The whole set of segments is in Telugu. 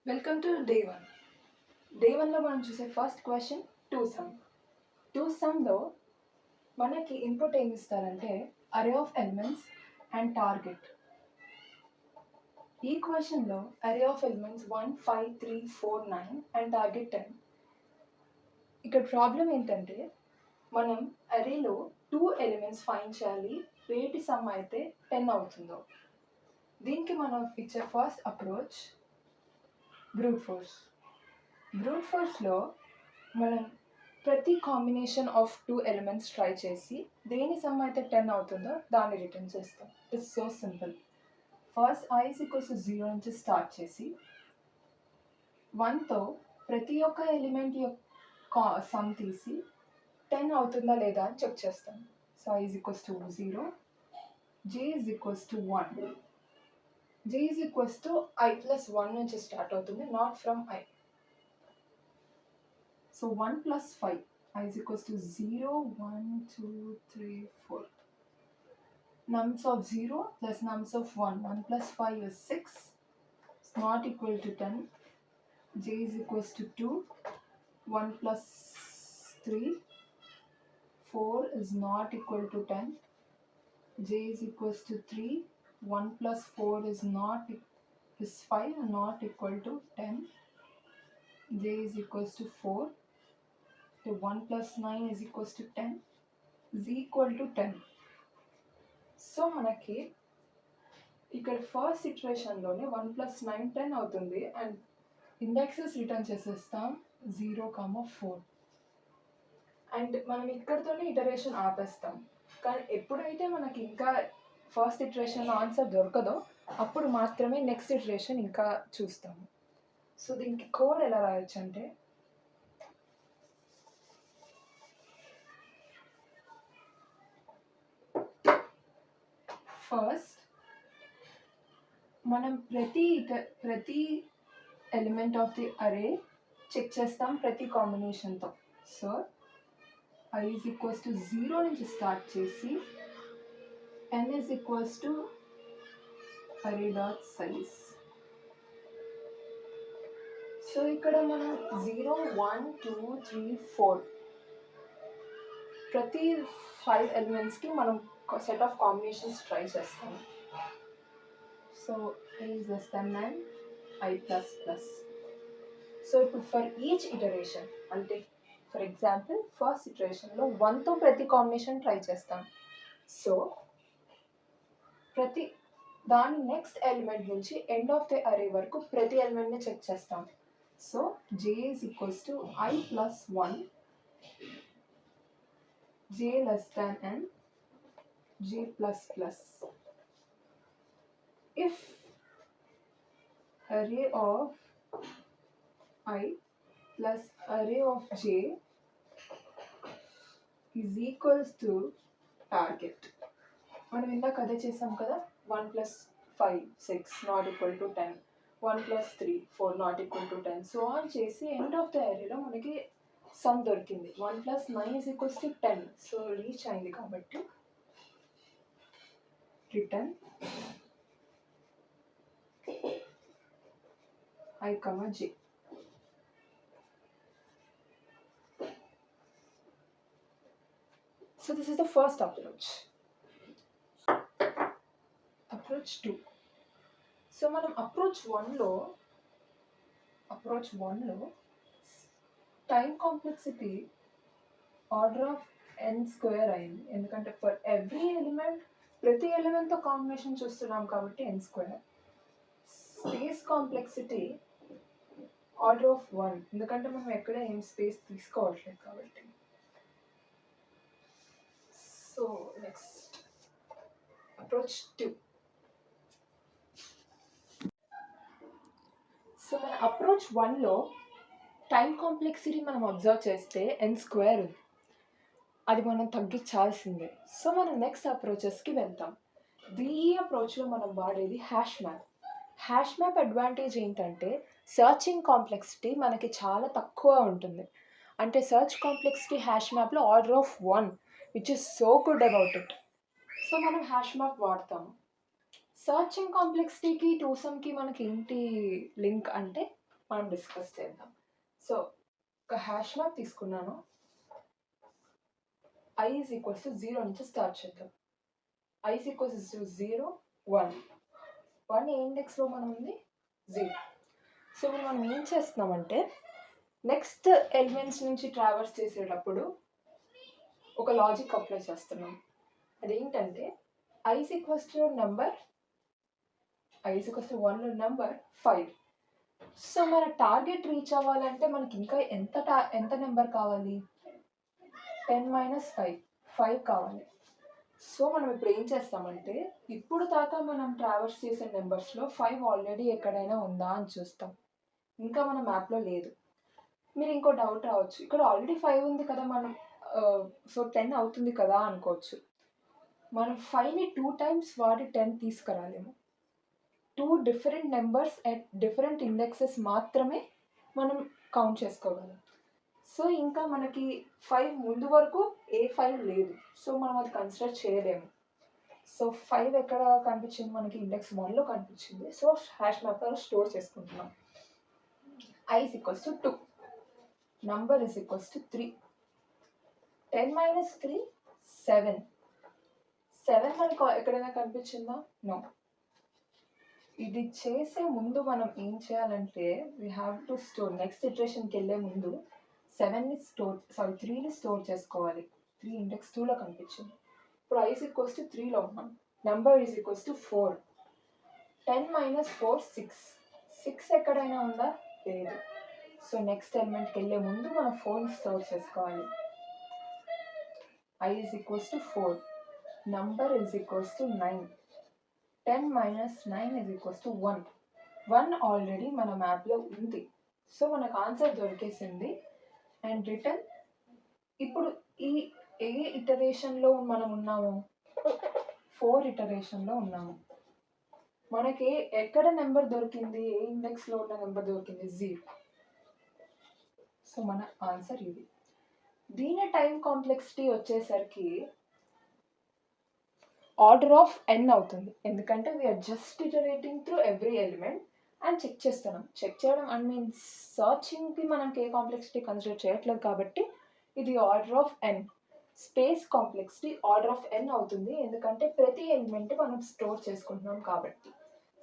Welcome to day 1. డే 1లో మనం చూసే ఫస్ట్ క్వశ్చన్ టూ సమ్లో మనకి ఇన్పుట్ ఏమి ఇస్తారంటే అరే ఆఫ్ ఎలిమెంట్స్ అండ్ టార్గెట్. ఈ క్వశ్చన్లో అరే ఆఫ్ ఎలిమెంట్స్ 1, 5, 3, 4, 9 అండ్ టార్గెట్ 10. ఇక్కడ ప్రాబ్లం ఏంటంటే మనం అరేలో 2 ఎలిమెంట్స్ ఫైండ్ చేయాలి, వేటి సమ్ అయితే 10 అవుతుందో. దీనికి మనం ఇచ్చే ఫస్ట్ అప్రోచ్ బ్రూట్ ఫోర్స్లో మనం ప్రతి కాంబినేషన్ ఆఫ్ 2 ఎలిమెంట్స్ ట్రై చేసి దేని సమ్ అయితే 10 అవుతుందో దాన్ని రిటర్న్ చేస్తాం. It's so simple. First I = 0 నుంచి స్టార్ట్ చేసి 1తో ప్రతి ఒక్క ఎలిమెంట్ యొక్క సమ్ తీసి 10 అవుతుందా లేదా అని చెక్ చేస్తాం. So I = 0, J = 1. J I + 1 నుంచి స్టార్ట్ అవుతుంది, not from I. So 1 + 5, I = 0, 1, 2, 3, 4. Nums of 0 plus nums of 1. 1 + 5 is 6. It's not equal to 10. J = 2. 1 + 3, 4 is not equal to 10. J = 3. 1 + 4 is 5 and not equal to 10. J = 4. So 1 + 9 is equals to 10. Z = 10. So మనకి ఇక్కడ ఫస్ట్ సిచ్యువేషన్లోనే 1 + 9 10 అవుతుంది అండ్ ఇండెక్సెస్ రిటర్న్ చేసేస్తాం 0, 4. అండ్ మనం ఇక్కడితోనే ఇటరేషన్ ఆపేస్తాం. కానీ ఎప్పుడైతే మనకి ఇంకా ఫస్ట్ ఇటరేషన్లో ఆన్సర్ దొరకదో అప్పుడు మాత్రమే నెక్స్ట్ ఇటరేషన్ ఇంకా చూస్తాము. సో దీనికి కోడ్ ఎలా రాయొచ్చు అంటే ఫస్ట్ మనం ప్రతి ఎలిమెంట్ ఆఫ్ ది అరే చెక్ చేస్తాం ప్రతి కాంబినేషన్తో. సో I = 0 నుంచి స్టార్ట్ చేసి n = array.size. సో ఇక్కడ మనం 0, 1, 2, 3, 4 ప్రతి 5 ఎలిమెంట్స్కి మనం సెట్ ఆఫ్ కాంబినేషన్స్ ట్రై చేస్తాం. So I <9, I++. సో ఇప్పుడు ఫర్ ఈచ్ ఇటరేషన్ అంటే ఫర్ ఎగ్జాంపుల్ ఫస్ట్ ఇటరేషన్లో 1తో ప్రతి కాంబినేషన్ ట్రై చేస్తాం. సో ప్రతి దాని నెక్స్ట్ ఎలిమెంట్ నుంచి ఎండ్ ఆఫ్ ది అరే వరకు ప్రతి ఎలిమెంట్ని చెక్ చేస్తాం. So J = I + 1, J n, J++. If array of I plus array of J is equals to target. మనం ఇందాక అదే చేసాం కదా, 1 + 5, 6 not equal to 10, 1 + 3, 4 not equal to 10. So on చేసి ఎండ్ ఆఫ్ ద అరేలో మనకి సమ్ దొరికింది. 1 + 9 = 10. సో రీచ్ అయింది కాబట్టి return I, J. So this is the first approach. Approach 2. So మనం అప్రోచ్ 1లో time complexity order of n² అయింది. ఎందుకంటే ఫర్ ఎవ్రీ ఎలిమెంట్ ప్రతి ఎలిమెంట్తో కాంబినేషన్ చూస్తున్నాం కాబట్టి n². Space complexity order of 1, ఎందుకంటే మనం ఎక్కడ ఏం స్పేస్ తీసుకోవట్లేదు కాబట్టి. So next approach 2. సో మన అప్రోచ్ 1లో టైం కాంప్లెక్సిటీ మనం అబ్జర్వ్ చేస్తే n² ఉంది, అది మనం తగ్గించాల్సిందే. సో మనం నెక్స్ట్ అప్రోచెస్కి వెళ్తాం. ఈ అప్రోచ్లో మనం వాడేది హ్యాష్ మ్యాప్ అడ్వాంటేజ్ ఏంటంటే సర్చింగ్ కాంప్లెక్సిటీ మనకి చాలా తక్కువ ఉంటుంది. అంటే సర్చ్ కాంప్లెక్సిటీ హ్యాష్ మ్యాప్లో order of 1, which is so good about it. So మనం హ్యాష్ మ్యాప్ వాడతాము. సర్చింగ్ కాంప్లెక్సిటీకి 2 సమ్కి మనకి ఏంటి లింక్ అంటే మనం డిస్కస్ చేద్దాం. సో ఒక హ్యాష్ మ్యాప్ తీసుకున్నాను. I is equals to 0 నుంచి స్టార్ట్ చేద్దాం. I is equals to 0, 1. 1 ఏ ఇండెక్స్లో మనం ఉంది 0. సో ఇప్పుడు మనం ఏం చేస్తున్నామంటే నెక్స్ట్ ఎలిమెంట్స్ నుంచి ట్రావర్స్ చేసేటప్పుడు ఒక లాజిక్ అప్లై చేస్తున్నాం. అదేంటంటే I is equals to number I is equals to 1 number 5. So మన టార్గెట్ రీచ్ అవ్వాలంటే మనకి ఇంకా ఎంత నెంబర్ కావాలి? 10 మైనస్ 5 కావాలి. సో మనం ఇప్పుడు ఏం చేస్తామంటే ఇప్పుడు దాకా మనం ట్రావర్స్ చేసే నెంబర్స్లో 5 ఆల్రెడీ ఎక్కడైనా ఉందా అని చూస్తాం. ఇంకా మన మ్యాప్లో లేదు. మీరు ఇంకో డౌట్ రావచ్చు, ఇక్కడ ఆల్రెడీ 5 ఉంది కదా, మనం సో 10 అవుతుంది కదా అనుకోవచ్చు. మనం 5ని 2 times వాడి 10 తీసుకురాలేము. 2 different numbers at different indexes మాత్రమే మనం కౌంట్ చేసుకోగలం. సో ఇంకా మనకి 5 ముందు వరకు ఏ 5 లేదు, సో మనం అది కన్సిడర్ చేయలేము. సో 5 ఎక్కడ కనిపించింది మనకి? ఇండెక్స్ 1లో కనిపించింది. సో హ్యాష్ మ్యాప్లో స్టోర్ చేసుకుంటున్నాం. I is equals to 2, number is equals to 3. 10 minus 3, 7. 7 మనకు ఎక్కడైనా కనిపించిందా? నో. ఇది చేసే ముందు మనం ఏం చేయాలంటే we have to store, next ఇటరేషన్కి వెళ్ళే ముందు 3ని స్టోర్ చేసుకోవాలి. 3 ఇండెక్స్ 2లో కనిపించింది. ఇప్పుడు I is equals to 3లో ఉన్నాం. Number is equals to 4. 10 minus 4, 6. 6 ఎక్కడైనా ఉందా? లేదు. సో నెక్స్ట్ ఎలిమెంట్కి వెళ్ళే ముందు మనం 4ని స్టోర్ చేసుకోవాలి. I is equals to 4. Number is equals to 9. 10 minus 9 is equals to 1. 1 already మన మ్యాప్లో ఉంది. సో మనకు ఆన్సర్ దొరికేసింది. And return. ఇప్పుడు ఏ ఇటరేషన్లో మనం ఉన్నాము? 4 ఇటరేషన్లో ఉన్నాము. మనకి ఎక్కడ నెంబర్ దొరికింది? ఏ ఇండెక్స్లో ఉన్న నెంబర్ దొరికింది? 0. సో మన ఆన్సర్ ఇది. దీని టైం కాంప్లెక్సిటీ వచ్చేసరికి ఆర్డర్ ఆఫ్ n అవుతుంది. ఎందుకంటే we are just iterating through every element and check చేస్తున్నాం. చెక్ చేయడం అండ్ మీన్స్ సర్చింగ్కి మనం ఏ కాంప్లెక్సిటీ కన్సిడర్ చేయట్లేదు కాబట్టి ఇది order of n. Space complexity order of n అవుతుంది, ఎందుకంటే ప్రతి ఎలిమెంట్ మనం స్టోర్ చేసుకుంటున్నాం కాబట్టి.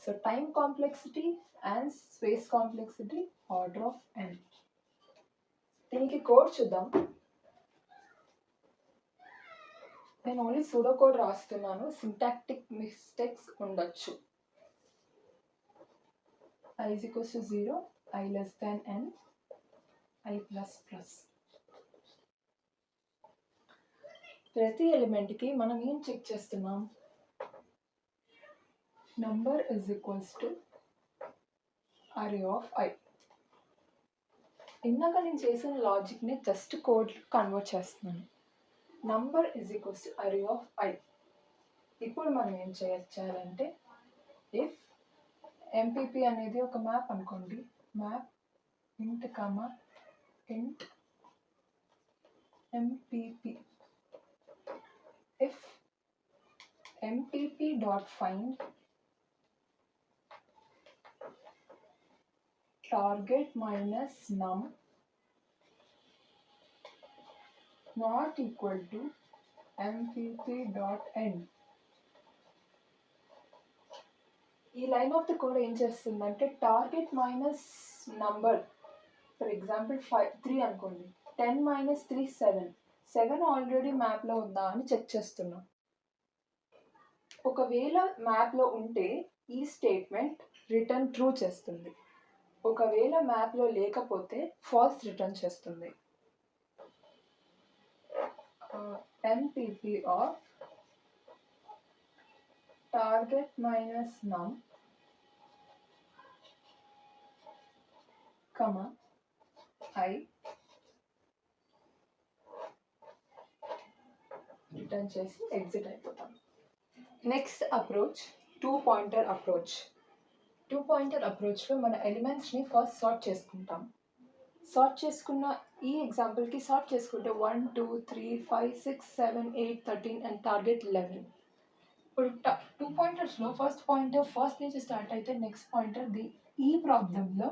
So time complexity and space complexity order of n. దీనికి కోడ్ చూద్దాం. నేను ఓన్లీ సూడో కోడ్ రాస్తున్నాను, సింటాక్టిక్ మిస్టేక్స్ ఉండొచ్చు. I is equals to 0, I less than n, I plus plus. ప్రతి ఎలిమెంట్కి మనం ఏం చెక్ చేస్తున్నాం? Number is equals to array of I. ఇందాక నేను చేసిన లాజిక్ని జస్ట్ కోడ్ కన్వర్ట్ చేస్తున్నాను. Number is equals to array of I. ఇప్పుడు మనం ఏం చేయాలంటే ఇఫ్ MPP అనేది ఒక మ్యాప్ అనుకోండి. Map int comma int MPP. if MPP dot find target minus num not equal to MPP dot end. ఈ లైన్ ఆఫ్ ద కోడ్ ఏం చేస్తుందంటే target minus number, for example 3 అనుకోండి. 10 minus 3, 7. 7 ఆల్రెడీ మ్యాప్లో ఉందా అని చెక్ చేస్తున్నాం. ఒకవేళ మ్యాప్లో ఉంటే ఈ స్టేట్మెంట్ రిటర్న్ ట్రూ చేస్తుంది. ఒకవేళ మ్యాప్లో లేకపోతే ఫాల్స్ రిటర్న్ చేస్తుంది. MPP of target minus num comma I return చేసి ఎగ్జిట్ అయిపోతాం. Next approach 2 pointer approach. 2 pointer అప్రోచ్లో మన ఎలిమెంట్స్ని ఫస్ట్ సార్ట్ చేసుకుంటాం. సార్ట్ చేసుకున్న ఈ ఎగ్జాంపుల్కి సార్ట్ చేసుకుంటే 1 2 3 5 6 7 8 13 అండ్ టార్గెట్ 11. ఇప్పుడు 2 పాయింటర్స్లో ఫస్ట్ పాయింటర్ ఫస్ట్ నుంచి స్టార్ట్ అయితే నెక్స్ట్ పాయింటర్ ఈ ప్రాబ్లంలో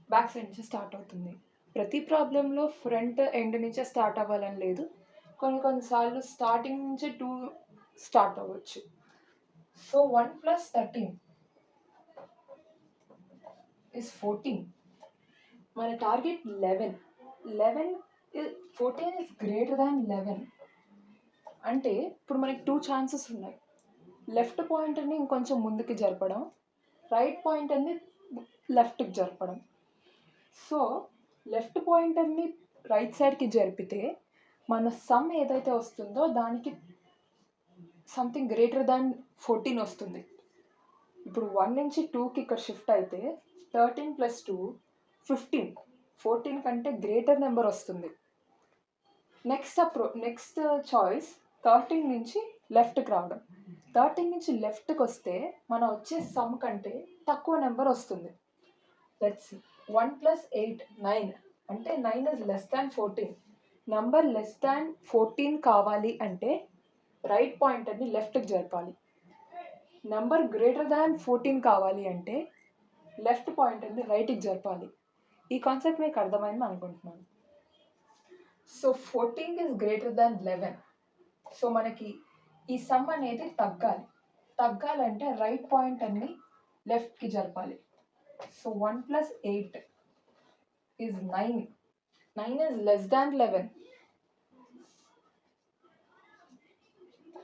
బ్యాక్ సైడ్ నుంచి స్టార్ట్ అవుతుంది. ప్రతి ప్రాబ్లంలో ఫ్రంట్ ఎండ్ నుంచే స్టార్ట్ అవ్వాలని లేదు, కొన్నిసార్లు స్టార్టింగ్ నుంచే 2 స్టార్ట్ అవ్వచ్చు. So 1 + 13 is 14. మన టార్గెట్ 11. 14 is greater than 11. అంటే ఇప్పుడు మనకి 2 ఛాన్సెస్ ఉన్నాయి. లెఫ్ట్ పాయింటర్ని ఇంకొంచెం ముందుకి జరపడం, రైట్ పాయింటర్ని లెఫ్ట్కి జరపడం. సో లెఫ్ట్ పాయింటర్ని రైట్ సైడ్కి జరిపితే మన సమ్ ఏదైతే వస్తుందో దానికి సంథింగ్ గ్రేటర్ దాన్ 14 వస్తుంది. ఇప్పుడు 1 నుంచి 2కి ఇక్కడ షిఫ్ట్ అయితే 13 + 2 15. 14 కంటే గ్రేటర్ నెంబర్ వస్తుంది. నెక్స్ట్ చాయిస్ 13 నుంచి లెఫ్ట్కి రావడం. 13 నుంచి లెఫ్ట్కి వస్తే మనం వచ్చే సమ్ కంటే తక్కువ నెంబర్ వస్తుంది. Let's see. 1 + 8 9. అంటే 9 is less than 14. Number less than 14 కావాలి అంటే రైట్ పాయింటర్ని లెఫ్ట్కి జరపాలి. నెంబర్ గ్రేటర్ దాన్ 14 కావాలి అంటే లెఫ్ట్ పాయింటర్ని రైట్కి జరపాలి. ఈ కాన్సెప్ట్ మీకు అర్థమైంది అనుకుంటున్నాను. So 14 is greater than 11. So మనకి ఈ సమ్ అనేది తగ్గాలంటే రైట్ పాయింటర్ని లెఫ్ట్కి జరపాలి. So 1 + 8 is 9. 9 is less than 11.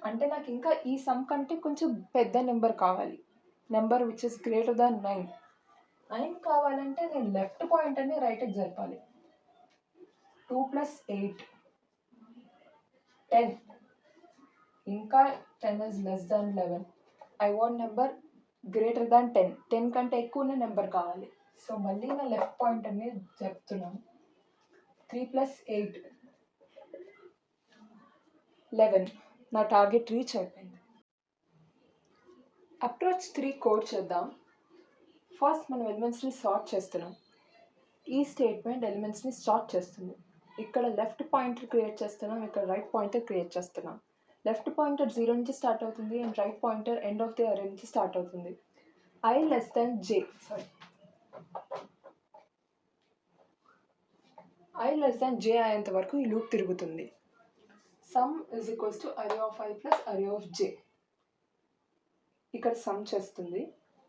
అంటే నాకు ఇంకా ఈ సమ్ కంటే కొంచెం పెద్ద నెంబర్ కావాలి. నెంబర్ విచ్ ఇస్ గ్రేటర్ దాన్ 9. 9 కావాలంటే నేను లెఫ్ట్ పాయింటర్ని రైట్కి జరపాలి. 2 + 8 10. ఇంకా 10 is less than 11. I want number greater than 10. 10 కంటే ఎక్కువనే నెంబర్ కావాలి. సో మళ్ళీ నా లెఫ్ట్ పాయింటర్ని చెప్తున్నాను. 3 + 8 11. నా టార్గెట్ రీచ్ అయిపోయింది. అప్రోచ్ 3 కోడ్ చేద్దాం. ఫస్ట్ మనం ఎలిమెంట్స్ని సార్ట్ చేస్తున్నాం. ఈ స్టేట్మెంట్ ఎలిమెంట్స్ని సార్ట్ చేస్తుంది. ఇక్కడ లెఫ్ట్ పాయింటర్ క్రియేట్ చేస్తున్నాం, ఇక్కడ రైట్ పాయింటర్ క్రియేట్ చేస్తున్నాం. లెఫ్ట్ పాయింటర్ 0 నుంచి స్టార్ట్ అవుతుంది and right pointer end of the అరే నుంచి స్టార్ట్ అవుతుంది. I less than j అయ్యేంత వరకు ఈ లూప్ తిరుగుతుంది. Some is equals to array of I plus array of j. ఇక్కడ సమ్ చేస్తుంది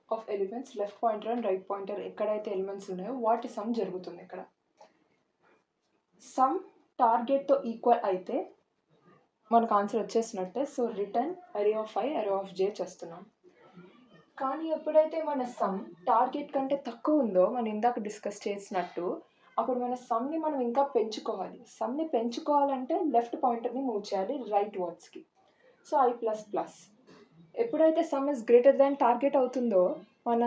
of elements. Left pointer and right pointer ఎక్కడైతే ఎలిమెంట్స్ ఉన్నాయో వాటి సమ్ జరుగుతుంది. ఇక్కడ సమ్ టార్గెట్తో ఈక్వల్ అయితే మనకు ఆన్సర్ వచ్చేసినట్టే. So return array of I array of j చేస్తున్నాం. కానీ ఎప్పుడైతే మన సమ్ టార్గెట్ కంటే తక్కువ ఉందో మనం ఇందాక డిస్కస్ చేసినట్టు, అప్పుడు మన సమ్ని మనం ఇంకా పెంచుకోవాలి. సమ్ని పెంచుకోవాలంటే లెఫ్ట్ పాయింటర్ని మూవ్ చేయాలి రైట్ వర్డ్స్కి. So I++. ఎప్పుడైతే sum is greater than target అవుతుందో మన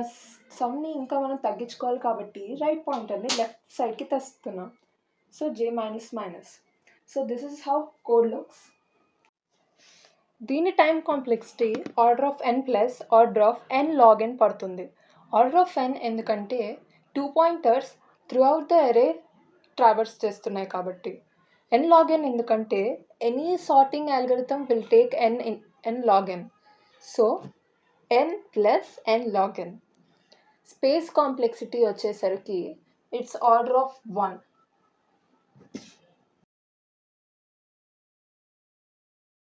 సమ్ని ఇంకా మనం తగ్గించుకోవాలి కాబట్టి రైట్ పాయింటర్ని లెఫ్ట్ సైడ్కి తెస్తున్నాం. So j -. So this is how code looks. దీని time complexity order of n plus order of n log n పడుతుంది. ఆర్డర్ ఆఫ్ n ఎందుకంటే 2 pointers throughout the array traverse చేస్తున్నాయి కాబట్టి. n log n ఎందుకంటే any sorting algorithm will take n log n. So n + n log n. Space complexity వచ్చేసరికి ఇట్స్ ఆర్డర్ ఆఫ్ 1.